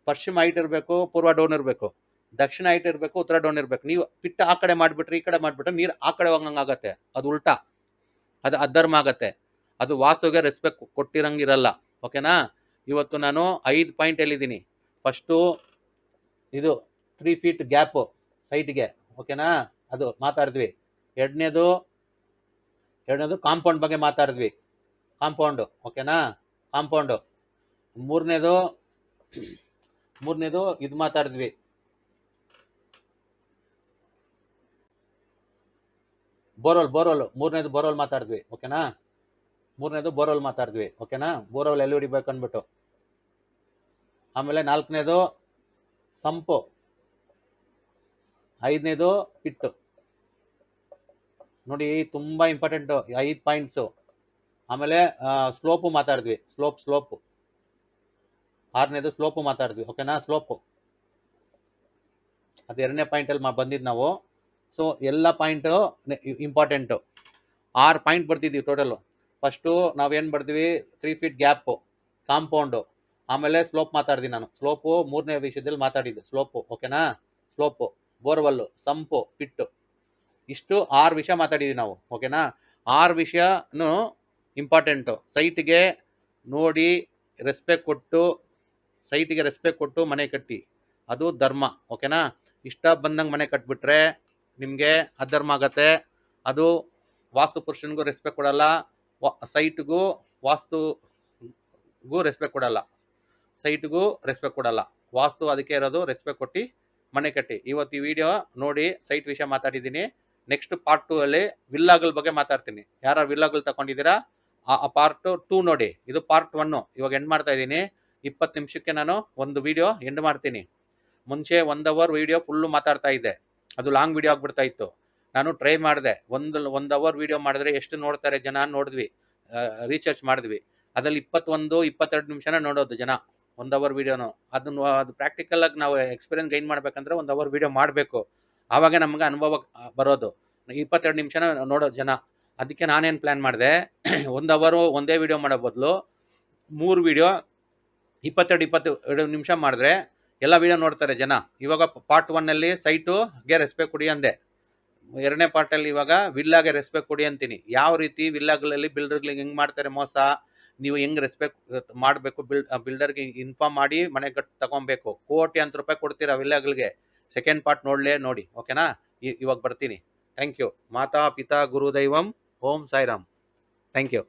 ಪಶ್ಚಿಮ ಹೈಟ್ ಇರಬೇಕು, ಪೂರ್ವ ಡೌನ್ ಇರಬೇಕು, ದಕ್ಷಿಣ ಹೈಟ್ ಇರಬೇಕು, ಉತ್ತರ ಡೌನ್ ಇರಬೇಕು. ನೀವು ಪಿಟ್ಟು ಆ ಕಡೆ ಮಾಡ್ಬಿಟ್ರೆ, ಈ ಕಡೆ ಮಾಡ್ಬಿಟ್ರೆ ನೀರು ಆ ಕಡೆ ಹೋಗಂಗಾಗತ್ತೆ. ಅದು ಉಲ್ಟಾ, ಅದು ಅಧರ್ಮ ಆಗತ್ತೆ. ಅದು ವಾಸ್ತುಗೆ ರೆಸ್ಪೆಕ್ಟ್ ಕೊಟ್ಟಿರಂಗಿರಲ್ಲ. ಓಕೆನಾ? ಇವತ್ತು ನಾನು 5 ಪಾಯಿಂಟ್ ಹೇಳಿದ್ದೀನಿ. ಫಸ್ಟು ಇದು 3 ಫೀಟ್ ಗ್ಯಾಪ್ ಸೈಟ್ಗೆ. ಓಕೆನಾ? ಅದು ಮಾತಾಡಿದ್ವಿ. ಎರಡನೇದು ಕಾಂಪೌಂಡ್ ಬಗ್ಗೆ ಮಾತಾಡಿದ್ವಿ, ಕಾಂಪೌಂಡು. ಓಕೆನಾ? ಕಾಂಪೌಂಡು. ಮೂರನೇದು ಇದು ಮಾತಾಡಿದ್ವಿ, ಬೋರ್ವೆಲ್. ಮೂರನೇದು ಬೋರ್ವೆಲ್ ಮಾತಾಡಿದ್ವಿ. ಓಕೆನಾ? ಓಕೆನಾ? ಬೋರ್ವೆಲ್ ಎಲ್ಲಿ ಹೊಡಿಬೇಕು ಅಂದ್ಬಿಟ್ಟು. ಆಮೇಲೆ 4ನೇದು ಸಂಪು, 5ನೇದು ಪಿಟ್ಟು. ನೋಡಿ, ತುಂಬಾ ಇಂಪಾರ್ಟೆಂಟ್ 5 ಪಾಯಿಂಟ್ಸು. ಆಮೇಲೆ ಸ್ಲೋಪು ಮಾತಾಡಿದ್ವಿ, ಸ್ಲೋಪು. 6ನೇದು ಸ್ಲೋಪು ಮಾತಾಡಿದ್ವಿ. ಓಕೆನಾ? ಸ್ಲೋಪು ಅದು 2ನೇ ಪಾಯಿಂಟಲ್ಲಿ ಬಂದಿದ್ದು ನಾವು. ಸೊ ಎಲ್ಲ ಪಾಯಿಂಟು ಇಂಪಾರ್ಟೆಂಟು. 6 ಪಾಯಿಂಟ್ ಬರ್ತಿದ್ದೀವಿ ಟೋಟಲು. ಫಸ್ಟು ನಾವೇನು ಬರ್ತೀವಿ, 3 ಫೀಟ್ ಗ್ಯಾಪು, ಕಾಂಪೌಂಡು, ಆಮೇಲೆ ಸ್ಲೋಪ್ ಮಾತಾಡ್ತೀನಿ ನಾನು. ಸ್ಲೋಪು 3ನೇ ವಿಷಯದಲ್ಲಿ ಮಾತಾಡಿದ್ದು, ಸ್ಲೋಪು ಓಕೆನಾ. ಸ್ಲೋಪು, ಬೋರ್ವೆಲ್ಲು, ಸಂಪು, ಪಿಟ್ಟು, ಇಷ್ಟು 6 ವಿಷಯ ಮಾತಾಡಿದ್ದೀವಿ ನಾವು ಓಕೆನಾ. 6 ವಿಷಯನೂ ಇಂಪಾರ್ಟೆಂಟು. ಸೈಟ್ಗೆ ನೋಡಿ ರೆಸ್ಪೆಕ್ಟ್ ಕೊಟ್ಟು ಮನೆ ಕಟ್ಟಿ, ಅದು ಧರ್ಮ ಓಕೆನಾ. ಇಷ್ಟ ಬಂದಂಗೆ ಮನೆ ಕಟ್ಬಿಟ್ರೆ ನಿಮಗೆ ಅಧರ್ಮ ಆಗತ್ತೆ. ಅದು ವಾಸ್ತು ಪುರುಷನಿಗೂ ರೆಸ್ಪೆಕ್ಟ್ ಕೊಡಲ್ಲ, ಸೈಟ್ಗೂ ವಾಸ್ತುಗೂ ರೆಸ್ಪೆಕ್ಟ್ ಕೊಡಲ್ಲ. ವಾಸ್ತು ಅದಕ್ಕೆ ಇರೋದು, ರೆಸ್ಪೆಕ್ಟ್ ಕೊಟ್ಟು ಮನೆ ಕಟ್ಟಿ. ಇವತ್ತು ಈ ವಿಡಿಯೋ ನೋಡಿ ಸೈಟ್ ವಿಷಯ ಮಾತಾಡಿದ್ದೀನಿ. ನೆಕ್ಸ್ಟ್ ಪಾರ್ಟ್ 2 ಅಲ್ಲಿ ವಿಲ್ಲಾಗಳ ಬಗ್ಗೆ ಮಾತಾಡ್ತೀನಿ. ಯಾರು ವಿಲ್ಲಾಗಳು ತಗೊಂಡಿದ್ದೀರಾ ಆ ಪಾರ್ಟ್ 2 ನೋಡಿ. ಇದು ಪಾರ್ಟ್ 1. ಇವಾಗ ಎಂಡ್ ಮಾಡ್ತಾ ಇದ್ದೀನಿ. 20 ನಿಮಿಷಕ್ಕೆ ನಾನು ಒಂದು ವಿಡಿಯೋ ಎಂಡ್ ಮಾಡ್ತೀನಿ. ಮುಂಚೆ 1 ಅವರ್ ವಿಡಿಯೋ ಫುಲ್ಲು ಮಾತಾಡ್ತಾ ಇದ್ದೆ, ಅದು ಲಾಂಗ್ ವಿಡಿಯೋ ಆಗ್ಬಿಡ್ತಾ ಇತ್ತು. ನಾನು ಟ್ರೈ ಮಾಡಿದೆ, ಒಂದು ಅವರ್ ವಿಡಿಯೋ ಮಾಡಿದ್ರೆ ಎಷ್ಟು ನೋಡ್ತಾರೆ ಜನ ನೋಡಿದ್ವಿ, ರಿಸರ್ಚ್ ಮಾಡಿದ್ವಿ. ಅದ್ರಲ್ಲಿ 21-22 ನಿಮಿಷನ ನೋಡೋದು ಜನ 1 ಅವರ್ ವಿಡಿಯೋನು. ಅದು ಪ್ರಾಕ್ಟಿಕಲ್ ಆಗಿ ನಾವು ಎಕ್ಸ್ಪೀರಿಯನ್ಸ್ ಗೈನ್ ಮಾಡ್ಬೇಕಂದ್ರೆ 1 ಅವರ್ ವಿಡಿಯೋ ಮಾಡಬೇಕು, ಆವಾಗ ನಮ್ಗೆ ಅನುಭವ ಬರೋದು. 22 ನಿಮಿಷನ ನೋಡೋದು ಜನ. ಅದಕ್ಕೆ ನಾನೇನು ಪ್ಲಾನ್ ಮಾಡಿದೆ, 1 ಅವರು ಒಂದೇ ವಿಡಿಯೋ ಮಾಡೋ ಬದಲು 3 ವಿಡಿಯೋ 22 ನಿಮಿಷ ಮಾಡಿದ್ರೆ ಎಲ್ಲ ವಿಡಿಯೋ ನೋಡ್ತಾರೆ ಜನ. ಇವಾಗ ಪಾರ್ಟ್ 1 ಅಲ್ಲಿ ಸೈಟುಗೆ ರೆಸ್ಪೆಕ್ಟ್ ಕೊಡಿ ಅಂದೆ. 2ನೇ ಪಾರ್ಟಲ್ಲಿ ಇವಾಗ ವಿಲ್ಲಾಗೆ ರೆಸ್ಪೆಕ್ಟ್ ಕೊಡಿ ಅಂತೀನಿ. ಯಾವ ರೀತಿ ವಿಲ್ಲಾಗಳಲ್ಲಿ ಬಿಲ್ಡರ್ಗಳಿಗೆ ಹೆಂಗೆ ಮಾಡ್ತಾರೆ ಮೋಸ, ನೀವು ಹೆಂಗೆ ರೆಸ್ಪೆಕ್ಟ್ ಮಾಡಬೇಕು, ಬಿಲ್ಡರ್ಗೆ ಇನ್ಫಾರ್ಮ್ ಮಾಡಿ ಮನೆ ತಗೊಬೇಕು. ಕೋಟ್ಯಾಂತರ ರೂಪಾಯಿ ಕೊಡ್ತೀರಾ ವಿಲ್ಲಾಗಳಿಗೆ. ಸೆಕೆಂಡ್ ಪಾರ್ಟ್ ನೋಡಿ ಓಕೆನಾ. ಇವಾಗ ಬರ್ತೀನಿ. Thank you. ಮಾತಾ ಪಿತಾ ಗುರುದೈವಂ. ಓಂ ಸಾಯಿರಾಮ್. Thank you.